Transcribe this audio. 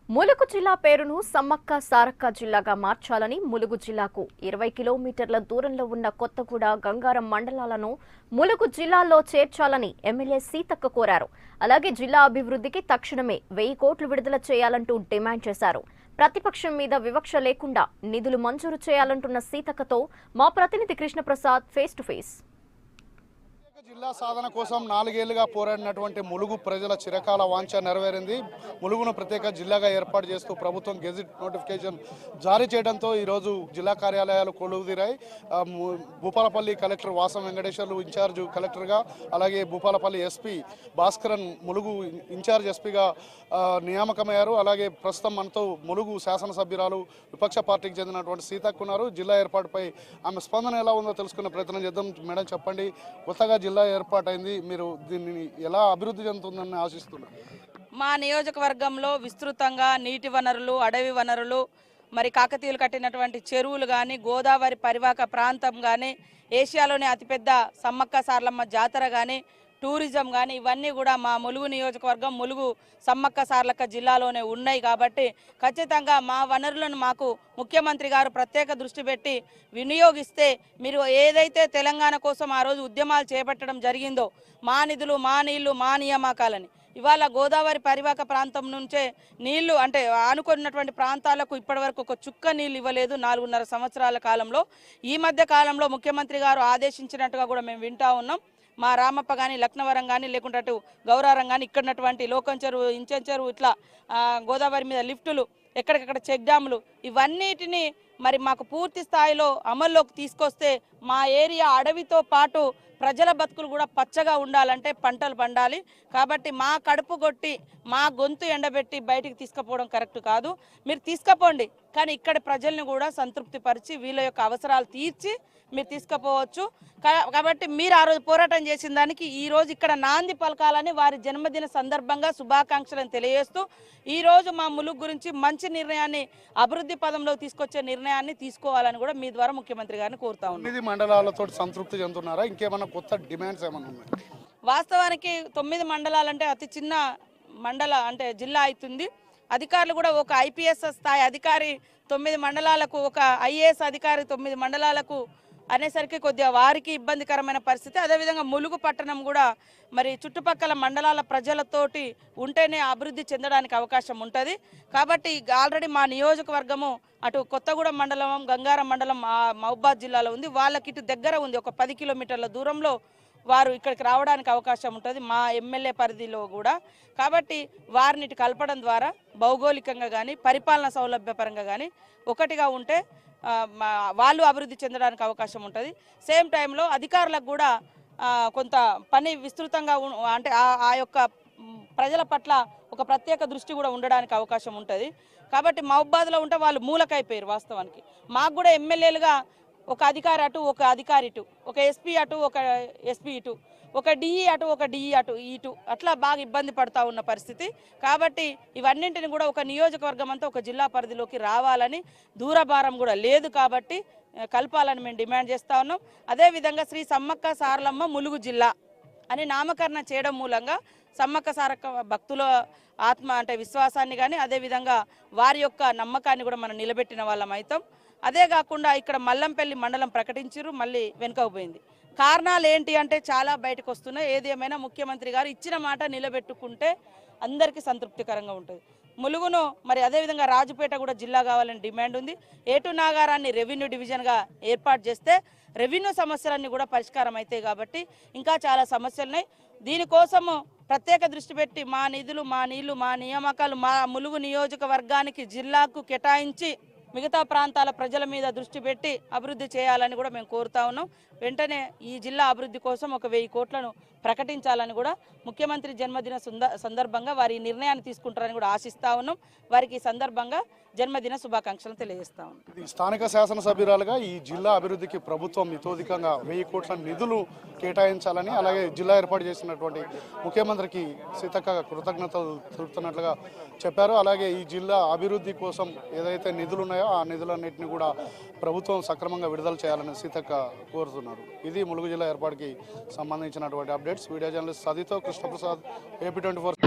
ములుగు జిల్లా పేరును సమ్మక్క సారక్క జిల్లాగా మార్చాలని ములుగు జిల్లాకు 20 కిలోమీటర్ల దూరంలో ఉన్న కొత్తగూడ గంగారం మండలాలను ములుగు జిల్లాలో చేర్చాలని ఎమ్మెల్యే సీతక్క కోరారు. అలాగే జిల్లా అభివృద్ధికి తక్షణమే 1000 కోట్లు విడుదల చేయాలంటూ డిమాండ్ చేశారు. ప్రతిపక్షం మీద వివక్ష లేకుండా నిధులు మంజూరు చేయాలంటున్న సీతక్కతో మా ప్రతినిధి కృష్ణప్రసాద్ ఫేస్ టు ఫేస్. జిల్లా సాధన కోసం 4 ఏళ్లుగా పోరాడినటువంటి ములుగు ప్రజల చిరకాల వాంఛ నెరవేరింది. ములుగును ప్రత్యేక జిల్లాగా ఏర్పాటు చేస్తూ ప్రభుత్వం గెజిట్ నోటిఫికేషన్ జారీ చేయడంతో ఈరోజు జిల్లా కార్యాలయాలు కొలువుదీరాయి. భూపాలపల్లి కలెక్టర్ వాసం వెంకటేశ్వర్లు ఇన్ఛార్జ్ కలెక్టర్గా, అలాగే భూపాలపల్లి ఎస్పీ భాస్కరన్ ములుగు ఇన్ఛార్జ్ ఎస్పీగా నియామకమయ్యారు. అలాగే ప్రస్తుతం మనతో ములుగు శాసనసభ్యురాలు విపక్ష పార్టీకి చెందినటువంటి సీతక్క ఉన్నారు. జిల్లా ఏర్పాటుపై ఆమె స్పందన ఎలా ఉందో తెలుసుకునే ప్రయత్నం చేద్దాం. మేడం, చెప్పండి, కొత్తగా జిల్లా ఏర్పాటైంది, మీరు దీన్ని ఎలా అభివృద్ధి చెందుతుందని ఆశిస్తున్నారు? మా నియోజకవర్గంలో విస్తృతంగా నీటి వనరులు, అడవి వనరులు, మరి కాకతీయులు కట్టినటువంటి చెరువులు కానీ, గోదావరి పరివాహక ప్రాంతం కానీ, ఏషియాలోనే అతిపెద్ద సమ్మక్క సారలమ్మ జాతర కానీ, టూరిజం కానీ, ఇవన్నీ కూడా మా ములుగు నియోజకవర్గం ములుగు సమ్మక్క సారలక్క జిల్లాలోనే ఉన్నాయి. కాబట్టి ఖచ్చితంగా మా వనరులను మాకు ముఖ్యమంత్రి గారు ప్రత్యేక దృష్టి పెట్టి వినియోగిస్తే, మీరు ఏదైతే తెలంగాణ కోసం ఆ రోజు ఉద్యమాలు చేపట్టడం జరిగిందో, మా నిధులు, మా నీళ్లు, మా నియామకాలని, ఇవాళ గోదావరి పరివాహక ప్రాంతం నుంచే నీళ్లు అంటే ఆనుకున్నటువంటి ప్రాంతాలకు ఇప్పటివరకు ఒక చుక్క నీళ్ళు ఇవ్వలేదు 4.5 సంవత్సరాల కాలంలో. ఈ మధ్య కాలంలో ముఖ్యమంత్రి గారు ఆదేశించినట్టుగా కూడా మేము వింటా ఉన్నాం. మా రామప్ప కానీ, లక్నవరం కానీ, లేకుంటే అటు గౌరారం కానీ, ఇక్కడటువంటి లోకం చెరువు, ఇంచెన్ చెరువు, ఇట్లా గోదావరి మీద లిఫ్టులు, ఎక్కడికక్కడ చెక్ డ్యాములు, ఇవన్నిటిని మరి మాకు పూర్తి స్థాయిలో అమల్లోకి తీసుకొస్తే మా ఏరియా అడవితో పాటు ప్రజల బతుకులు కూడా పచ్చగా ఉండాలంటే పంటలు పండాలి. కాబట్టి మా కడుపు కొట్టి, మా గొంతు ఎండబెట్టి బయటికి తీసుకుపోవడం కరెక్ట్ కాదు. మీరు తీసుకుపోండి, కానీ ఇక్కడ ప్రజల్ని కూడా సంతృప్తిపరిచి వీళ్ళ యొక్క అవసరాలు తీర్చి మీరు తీసుకుపోవచ్చు. కాబట్టి మీరు ఆ రోజు పోరాటం చేసిన దానికి ఈ రోజు ఇక్కడ నాంది పలకాలని వారి జన్మదిన సందర్భంగా శుభాకాంక్షలను తెలియజేస్తూ ఈరోజు మా ములుగు గురించి మంచి నిర్ణయాన్ని, అభివృద్ధి పదంలో తీసుకొచ్చే నిర్ణయాన్ని తీసుకోవాలని కూడా మీ ద్వారా ముఖ్యమంత్రి గారిని కోరుతా ఉన్నాం. 9 మండలాలతో సంతృప్తి చెందుతున్నారా? ఇంకేమైనా కొత్త డిమాండ్స్ ఏమైనా ఉన్నాయి? వాస్తవానికి 9 మండలాలంటే అతి చిన్న అంటే జిల్లా అవుతుంది. అధికారులు కూడా ఒక ఐపీఎస్ స్థాయి అధికారి 9 మండలాలకు, ఒక ఐఏఎస్ అధికారి 9 మండలాలకు అనేసరికి కొద్దిగా వారికి ఇబ్బందికరమైన పరిస్థితి. అదేవిధంగా ములుగు పట్టణం కూడా మరి చుట్టుపక్కల మండలాల ప్రజలతోటి ఉంటేనే అభివృద్ధి చెందడానికి అవకాశం ఉంటుంది. కాబట్టి ఆల్రెడీ మా నియోజకవర్గము అటు కొత్తగూడెం మండలం, గంగారం మండలం మహబూబాద్ జిల్లాలో ఉంది. వాళ్ళకి ఇటు దగ్గర ఉంది, ఒక 10 కిలోమీటర్ల దూరంలో వారు ఇక్కడికి రావడానికి అవకాశం ఉంటుంది మా ఎమ్మెల్యే పరిధిలో కూడా. కాబట్టి వారిని ఇటు కలపడం ద్వారా భౌగోళికంగా కానీ, పరిపాలన సౌలభ్యపరంగా కానీ ఒకటిగా ఉంటే వాళ్ళు అభివృద్ధి చెందడానికి అవకాశం ఉంటుంది. సేమ్ టైంలో అధికారులకు కూడా కొంత పని విస్తృతంగా అంటే ఆ యొక్క ప్రజల పట్ల ఒక ప్రత్యేక దృష్టి కూడా ఉండడానికి అవకాశం ఉంటుంది. కాబట్టి మహబూబాద్లో ఉంటే వాళ్ళు మూలకైపోయారు. వాస్తవానికి మాకు కూడా ఎమ్మెల్యేలుగా ఒక అధికారి అటు, ఒక అధికారి ఇటు, ఒక ఎస్పీ అటు, ఒక ఎస్పీ ఇటు, ఒక డిఈ అటు, ఒక డిఈ అటు, ఇటు, అట్లా బాగా ఇబ్బంది పడుతూ ఉన్న పరిస్థితి. కాబట్టి ఇవన్నింటిని కూడా ఒక నియోజకవర్గం అంతా ఒక జిల్లా పరిధిలోకి రావాలని, దూరభారం కూడా లేదు కాబట్టి కలపాలని మేము డిమాండ్ చేస్తూ ఉన్నాం. అదేవిధంగా శ్రీ సమ్మక్క సారలమ్మ ములుగు జిల్లా అని నామకరణ చేయడం మూలంగా సమ్మక్క సారక్క భక్తుల ఆత్మ అంటే విశ్వాసాన్ని కానీ, అదేవిధంగా వారి యొక్క నమ్మకాన్ని కూడా మనం నిలబెట్టిన వాళ్ళం అవుతాం. అదే కాకుండా ఇక్కడ మల్లంపల్లి మండలం ప్రకటించారు, మళ్ళీ వెనుకపోయింది. కారణాలు ఏంటి అంటే చాలా బయటకు వస్తున్నాయి. ఏది ఏమైనా ముఖ్యమంత్రి గారు ఇచ్చిన మాట నిలబెట్టుకుంటే అందరికీ సంతృప్తికరంగా ఉంటుంది. ములుగును మరి అదేవిధంగా రాజుపేట కూడా జిల్లా కావాలని డిమాండ్ ఉంది. ఏటు నాగారాన్ని రెవెన్యూ డివిజన్గా ఏర్పాటు చేస్తే రెవెన్యూ సమస్యలన్నీ కూడా పరిష్కారం అవుతాయి. కాబట్టి ఇంకా చాలా సమస్యలు ఉన్నాయి. దీనికోసము ప్రత్యేక దృష్టి పెట్టి మా నిధులు, మా నీళ్లు, మా నియామకాలు మా ములుగు నియోజకవర్గానికి, జిల్లాకు కేటాయించి మిగతా ప్రాంతాల ప్రజల మీద దృష్టి పెట్టి అభివృద్ధి చేయాలని కూడా మేము కోరుతా ఉన్నాం. వెంటనే ఈ జిల్లా అభివృద్ధి కోసం ఒక 1000 కోట్లను ప్రకటించాలని కూడా ముఖ్యమంత్రి జన్మదిన సందర్భంగా వారి నిర్ణయాన్ని తీసుకుంటారని కూడా ఆశిస్తా ఉన్నాం. వారికి ఈ సందర్భంగా జన్మదిన శుభాకాంక్షలు తెలియజేస్తా ఉన్నాం. స్థానిక శాసనసభ్యురాలుగా ఈ జిల్లా అభివృద్ధికి ప్రభుత్వం ఇతోధికంగా 1000 కోట్ల నిధులు కేటాయించాలని, అలాగే జిల్లా ఏర్పాటు చేసినటువంటి ముఖ్యమంత్రికి సీతక్క కృతజ్ఞతలు తెలుపుతున్నట్లుగా చెప్పారు. అలాగే ఈ జిల్లా అభివృద్ధి కోసం ఏదైతే నిధులు ఉన్నాయో ఆ నిధులన్నింటినీ కూడా ప్రభుత్వం సక్రమంగా విడుదల చేయాలని సీతక్క కోరుతున్నారు. ఇది ములుగు జిల్లా ఏర్పాటుకి సంబంధించినటువంటి అప్డేట్స్. వీడియో జర్నలిస్ట్ సదితో కృష్ణప్రసాద్, AP24.